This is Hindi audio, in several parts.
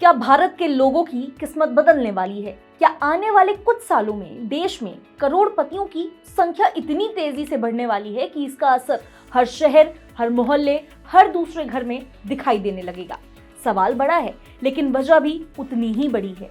क्या भारत के लोगों की किस्मत बदलने वाली है? क्या आने वाले कुछ सालों में देश में करोड़पतियों की संख्या इतनी तेजी से बढ़ने वाली है कि इसका असर हर शहर, हर मोहल्ले, हर दूसरे घर में दिखाई देने लगेगा? सवाल बड़ा है, लेकिन वजह भी उतनी ही बड़ी है,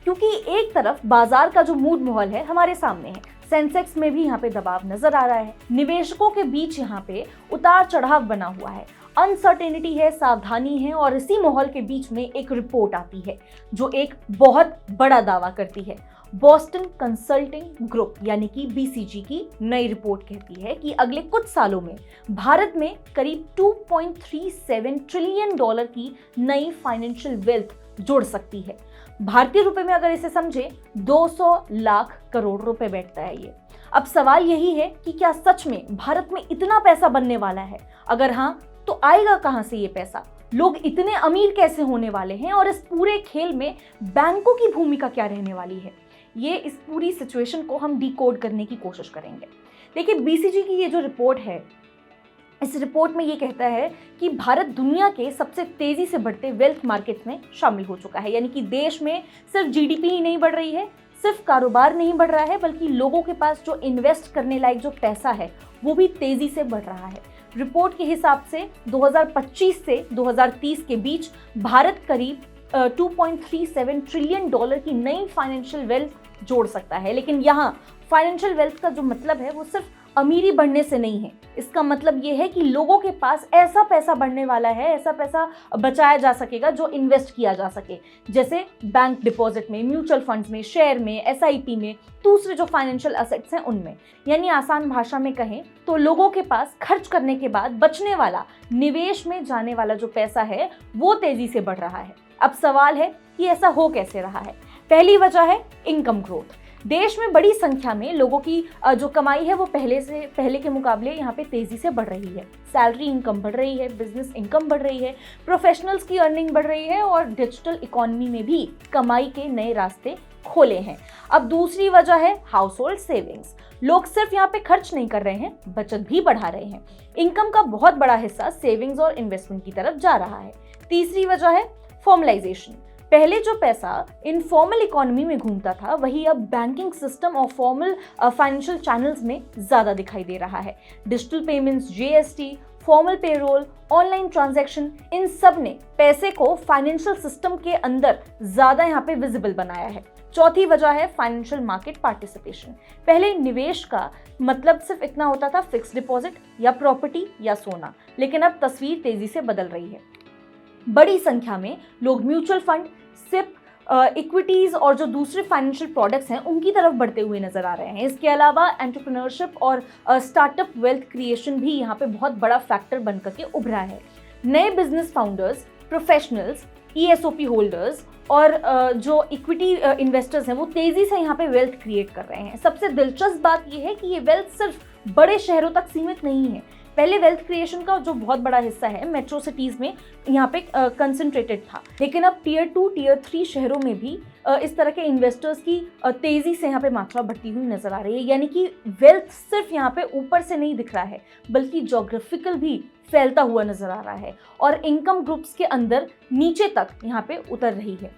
क्योंकि एक तरफ बाजार का जो मूड माहौल है हमारे सामने है। सेंसेक्स में भी यहाँ पे दबाव नजर आ रहा है। निवेशकों के बीच यहाँ पे उतार चढ़ाव बना हुआ है, अनसर्टेनिटी है, सावधानी है, और इसी माहौल के बीच में एक रिपोर्ट आती है जो एक बहुत बड़ा दावा करती है। बोस्टन कंसल्टिंग ग्रुप यानी कि बीसीजी की नई रिपोर्ट कहती है कि अगले कुछ सालों में भारत में करीब 2.37 ट्रिलियन डॉलर की नई फाइनेंशियल वेल्थ जुड़ सकती है। भारतीय रुपए में अगर इसे समझे 200 लाख करोड़ रुपए बैठता है ये। अब सवाल यही है कि क्या सच में भारत में इतना पैसा बनने वाला है? अगर हाँ, तो आएगा कहां से ये पैसा? लोग इतने अमीर कैसे होने वाले हैं? और इस पूरे खेल में बैंकों की भूमिका क्या रहने वाली है? ये इस पूरी सिचुएशन को हम डिकोड करने की कोशिश करेंगे। देखिए, बीसीजी की ये जो रिपोर्ट है, इस रिपोर्ट में ये कहता है कि भारत दुनिया के सबसे तेजी से बढ़ते वेल्थ मार्केट में शामिल हो चुका है। यानी कि देश में सिर्फ जीडीपी ही नहीं बढ़ रही है, सिर्फ कारोबार नहीं बढ़ रहा है, बल्कि लोगों के पास जो इन्वेस्ट करने लायक जो पैसा है वो भी तेजी से बढ़ रहा है। रिपोर्ट के हिसाब से 2025 से 2030 के बीच भारत करीब 2.37 ट्रिलियन डॉलर की नई फाइनेंशियल वेल्थ जोड़ सकता है। लेकिन यहाँ फाइनेंशियल वेल्थ का जो मतलब है वो सिर्फ अमीरी बढ़ने से नहीं है। इसका मतलब ये है कि लोगों के पास ऐसा पैसा बढ़ने वाला है, ऐसा पैसा बचाया जा सकेगा जो इन्वेस्ट किया जा सके, जैसे बैंक डिपॉजिट में, म्यूचुअल फंड्स में, शेयर में, एसआईपी में, दूसरे जो फाइनेंशियल एसेट्स हैं उनमें। यानी आसान भाषा में कहें तो लोगों के पास खर्च करने के बाद बचने वाला, निवेश में जाने वाला जो पैसा है वो तेजी से बढ़ रहा है। अब सवाल है कि ऐसा हो कैसे रहा है? पहली वजह है इनकम ग्रोथ। देश में बड़ी संख्या में लोगों की जो कमाई है वो पहले के मुकाबले यहाँ पे तेजी से बढ़ रही है। सैलरी इनकम बढ़ रही है, बिजनेस इनकम बढ़ रही है, प्रोफेशनल्स की अर्निंग बढ़ रही है, और डिजिटल इकोनॉमी में भी कमाई के नए रास्ते खोले हैं। अब दूसरी वजह है हाउस होल्ड सेविंग्स। लोग सिर्फ यहाँ पे खर्च नहीं कर रहे हैं, बचत भी बढ़ा रहे हैं। इनकम का बहुत बड़ा हिस्सा सेविंग्स और इन्वेस्टमेंट की तरफ जा रहा है। तीसरी वजह है फॉर्मलाइजेशन। पहले जो पैसा इनफॉर्मल इकोनॉमी में घूमता था वही अब बैंकिंग सिस्टम और फॉर्मल फाइनेंशियल चैनल्स में ज्यादा दिखाई दे रहा है। Digital payments, GST, formal payroll, online transaction, इन सब ने पैसे को फाइनेंशियल सिस्टम के अंदर ज्यादा यहाँ पे विजिबल बनाया है। चौथी वजह है फाइनेंशियल मार्केट पार्टिसिपेशन। पहले निवेश का मतलब सिर्फ इतना होता था, फिक्स डिपॉजिट या प्रॉपर्टी या सोना, लेकिन अब तस्वीर तेजी से बदल रही है। बड़ी संख्या में लोग म्यूचुअल फंड, सिप, इक्विटीज और जो दूसरे फाइनेंशियल प्रोडक्ट्स हैं उनकी तरफ बढ़ते हुए नजर आ रहे हैं। इसके अलावा एंटरप्रेन्योरशिप और स्टार्टअप वेल्थ क्रिएशन भी यहाँ पे बहुत बड़ा फैक्टर बनकर के उभरा है। नए business founders, professionals, ESOP holders और जो इक्विटी इन्वेस्टर्स हैं वो तेजी से यहाँ पे वेल्थ क्रिएट कर रहे हैं। सबसे दिलचस्प बात यह है कि ये वेल्थ सिर्फ बड़े शहरों तक सीमित नहीं है। पहले वेल्थ क्रिएशन का जो बहुत बड़ा हिस्सा है मेट्रो सिटीज में यहाँ पे कंसंट्रेटेड था, लेकिन अब टियर 2, टियर 3 शहरों में भी इस तरह के इन्वेस्टर्स की तेजी से यहाँ पे मात्रा बढ़ती हुई नजर आ रही है। यानी कि वेल्थ सिर्फ यहाँ पे ऊपर से नहीं दिख रहा है, बल्कि जोग्राफिकल भी फैलता हुआ नजर आ रहा है और इनकम ग्रुप्स के अंदर नीचे तक यहाँ पे उतर रही है।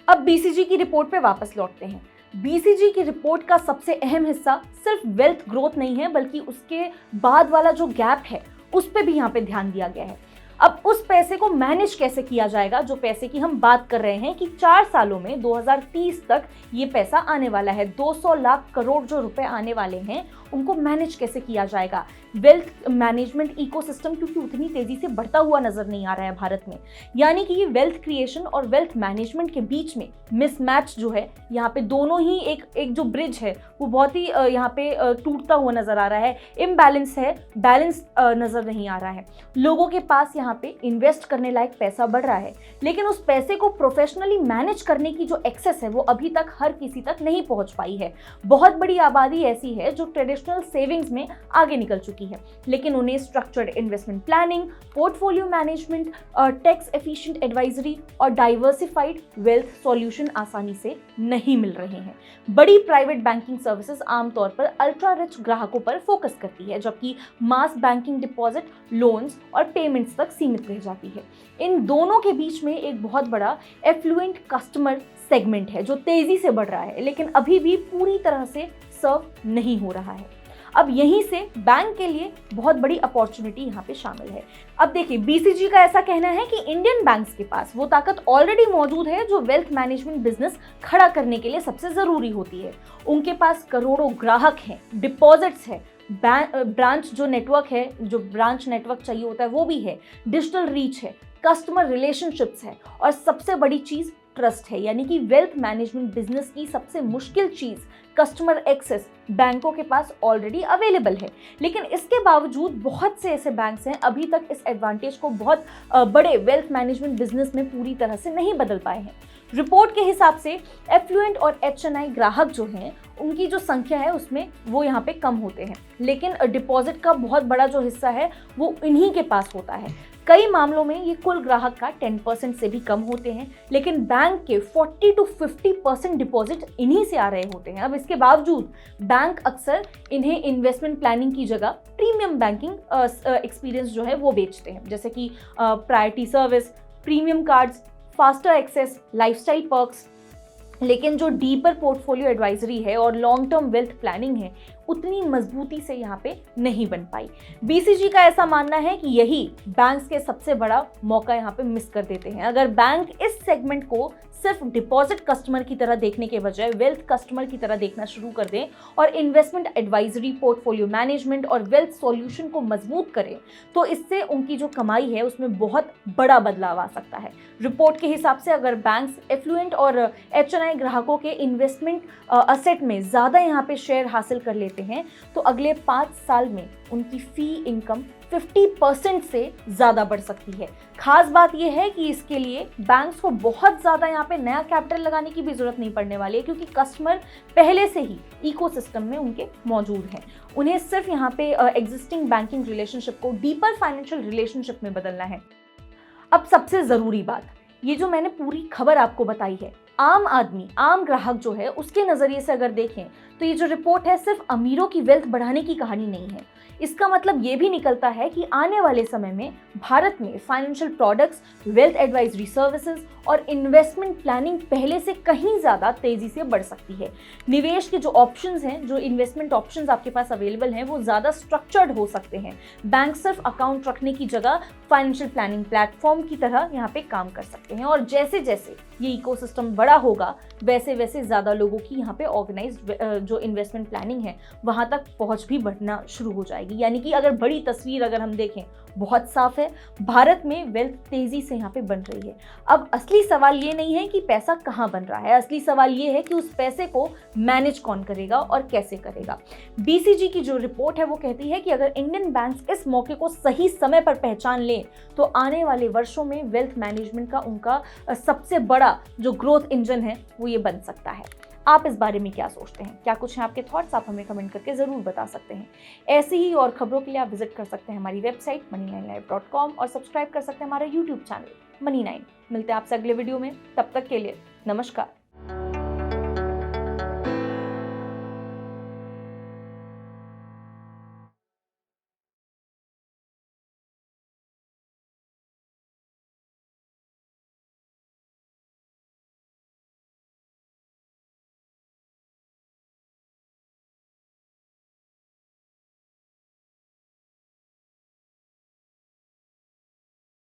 अब बीसीजी की रिपोर्ट पे वापस लौटते हैं। बीसीजी की रिपोर्ट का सबसे अहम हिस्सा सिर्फ वेल्थ ग्रोथ नहीं है, बल्कि उसके बाद वाला जो गैप है उस पे भी यहाँ पे ध्यान दिया गया है। अब उस पैसे को मैनेज कैसे किया जाएगा, जो पैसे की हम बात कर रहे हैं कि 4 सालों में 2030 तक ये पैसा आने वाला है, 200 लाख करोड़ जो रुपए आने वाले हैं उनको मैनेज कैसे किया जाएगा। वेल्थ मैनेजमेंट इकोसिस्टम क्योंकि उतनी तेजी से बढ़ता हुआ नजर नहीं आ रहा है भारत में, यानी कि ये वेल्थ क्रिएशन और वेल्थ मैनेजमेंट के बीच में मिसमैच जो है, यहाँ पे दोनों ही एक जो ब्रिज है वो बहुत ही यहाँ पे टूटता हुआ नजर आ रहा है। इम्बैलेंस है, बैलेंस नजर नहीं आ रहा है। लोगों के पास यहाँ पे इन्वेस्ट करने लायक पैसा बढ़ रहा है, लेकिन उस पैसे को प्रोफेशनली मैनेज करने की जो एक्सेस है वो अभी तक हर किसी तक नहीं पहुंच पाई है। बहुत बड़ी आबादी ऐसी है जो ट्रेडिशनल ट्रेडिशनल सेविंग्स में आगे निकल चुकी है, लेकिन उन्हें structured investment planning, portfolio management, tax efficient advisory और डाइवर्सिफाइड वेल्थ सॉल्यूशन आसानी से नहीं मिल रहे हैं। बड़ी प्राइवेट बैंकिंग सर्विसेज आमतौर पर अल्ट्रा रिच ग्राहकों पर फोकस करती है, जबकि मास बैंकिंग डिपॉजिट, लोन्स और पेमेंट्स तक सीमित रह जाती है। इन दोनों के बीच में एक बहुत बड़ा एफ्लुएंट कस्टमर सेगमेंट है जो तेजी से बढ़ रहा है, लेकिन अभी भी पूरी तरह से सर्व नहीं हो रहा है। अब यहीं से बैंक के लिए बहुत बड़ी अपॉर्चुनिटी यहाँ पे शामिल है। अब देखिए, बीसीजी का ऐसा कहना है कि इंडियन बैंक्स के पास वो ताकत ऑलरेडी मौजूद है जो वेल्थ मैनेजमेंट बिजनेस खड़ा करने के लिए सबसे जरूरी होती है। उनके पास करोड़ों ग्राहक हैं, डिपॉजिट्स है, ब्रांच जो नेटवर्क है, जो ब्रांच नेटवर्क चाहिए होता है वो भी है, डिजिटल रीच है, कस्टमर रिलेशनशिप्स है और सबसे बड़ी चीज ट्रस्ट है। यानी कि वेल्थ मैनेजमेंट बिजनेस की सबसे मुश्किल चीज कस्टमर एक्सेस बैंकों के पास ऑलरेडी अवेलेबल है, लेकिन इसके बावजूद बहुत से ऐसे बैंक्स हैं अभी तक इस एडवांटेज को बहुत बड़े वेल्थ मैनेजमेंट बिजनेस में पूरी तरह से नहीं बदल पाए हैं। रिपोर्ट के हिसाब से एफ्लुएंट और एचएनआई ग्राहक जो हैं उनकी जो संख्या है उसमें वो यहाँ पे कम होते हैं, लेकिन डिपॉजिट का बहुत बड़ा जो हिस्सा है वो इन्हीं के पास होता है। कई मामलों में ये कुल ग्राहक का 10% से भी कम होते हैं, लेकिन बैंक के 40 to 50% डिपॉजिट इन्हीं से आ रहे होते हैं। अब इसके बावजूद बैंक अक्सर इन्हें इन्वेस्टमेंट प्लानिंग की जगह प्रीमियम बैंकिंग एक्सपीरियंस जो है वो बेचते हैं, जैसे कि priority service, premium cards, faster access, lifestyle perks. लेकिन जो डीपर पोर्टफोलियो एडवाइजरी है और लॉन्ग टर्म वेल्थ प्लानिंग है उतनी मजबूती से यहाँ पे नहीं बन पाई। बीसीजी का ऐसा मानना है कि यही बैंक्स के सबसे बड़ा मौका यहाँ पे मिस कर देते हैं। अगर बैंक इस सेगमेंट को सिर्फ डिपॉजिट कस्टमर की तरह देखने के बजाय वेल्थ कस्टमर की तरह देखना शुरू कर दें और इन्वेस्टमेंट एडवाइजरी, पोर्टफोलियो मैनेजमेंट और वेल्थ सॉल्यूशन को मजबूत करें, तो इससे उनकी जो कमाई है उसमें बहुत बड़ा बदलाव आ सकता है। रिपोर्ट के हिसाब से अगर बैंक्स एफ्लुएंट और एचएनआई ग्राहकों के इन्वेस्टमेंट असेट में ज़्यादा यहाँ पे शेयर हासिल कर लेते हैं तो अगले 5 साल में उनकी फी इनकम 50% से ज़्यादा बढ़ सकती है। खास बात यह है कि इसके लिए बैंक्स को बहुत ज़्यादा यहाँ पे नया कैपिटल लगाने की भी ज़रूरत नहीं पड़ने वाली है, क्योंकि कस्टमर पहले से ही इकोसिस्टम में उनके मौजूद हैं। उन्हें सिर्फ यहाँ पे एग्जिस्टिंग बैंकिंग रिलेशनशिप को डीपर फाइनेंशियल रिलेशनशिप में बदलना है। अब सबसे ज़रूरी बात, ये जो मैंने पूरी खबर आपको बताई है, आम आदमी, आम ग्राहक जो है उसके नज़रिए से अगर देखें तो ये जो रिपोर्ट है सिर्फ अमीरों की वेल्थ बढ़ाने की कहानी नहीं है। इसका मतलब ये भी निकलता है कि आने वाले समय में भारत में financial products, wealth advisory services और इन्वेस्टमेंट प्लानिंग पहले से कहीं ज़्यादा तेज़ी से बढ़ सकती है। निवेश के जो ऑप्शंस हैं, जो इन्वेस्टमेंट ऑप्शंस आपके पास अवेलेबल हैं, वो ज़्यादा स्ट्रक्चर्ड हो सकते हैं। बैंक सिर्फ अकाउंट रखने की जगह फाइनेंशियल प्लानिंग प्लेटफॉर्म की तरह यहाँ पे काम कर सकते हैं, और जैसे जैसे ये इकोसिस्टम बड़ा होगा वैसे वैसे ज़्यादा लोगों की यहाँ पे ऑर्गेनाइज्ड जो इन्वेस्टमेंट प्लानिंग है वहाँ तक पहुँच भी बढ़ना शुरू हो जाएगी। यानी कि अगर बड़ी तस्वीर अगर हम देखें बहुत साफ है, भारत में वेल्थ तेजी से यहाँ पे बन रही है। अब असली सवाल ये नहीं है कि पैसा कहाँ बन रहा है, असली सवाल ये है कि उस पैसे को मैनेज कौन करेगा और कैसे करेगा। बीसीजी की जो रिपोर्ट है वो कहती है कि अगर इंडियन बैंक्स इस मौके को सही समय पर पहचान लें तो आने वाले वर्षों में वेल्थ मैनेजमेंट का उनका सबसे बड़ा जो ग्रोथ इंजन है वो ये बन सकता है। आप इस बारे में क्या सोचते हैं? क्या कुछ हैं आपके थॉट्स? आप हमें कमेंट करके ज़रूर बता सकते हैं। ऐसी ही और खबरों के लिए आप विजिट कर सकते हैं हमारी वेबसाइट money9live.com और सब्सक्राइब कर सकते हैं हमारा यूट्यूब चैनल Money9। मिलते हैं आपसे अगले वीडियो में, तब तक के लिए नमस्कार।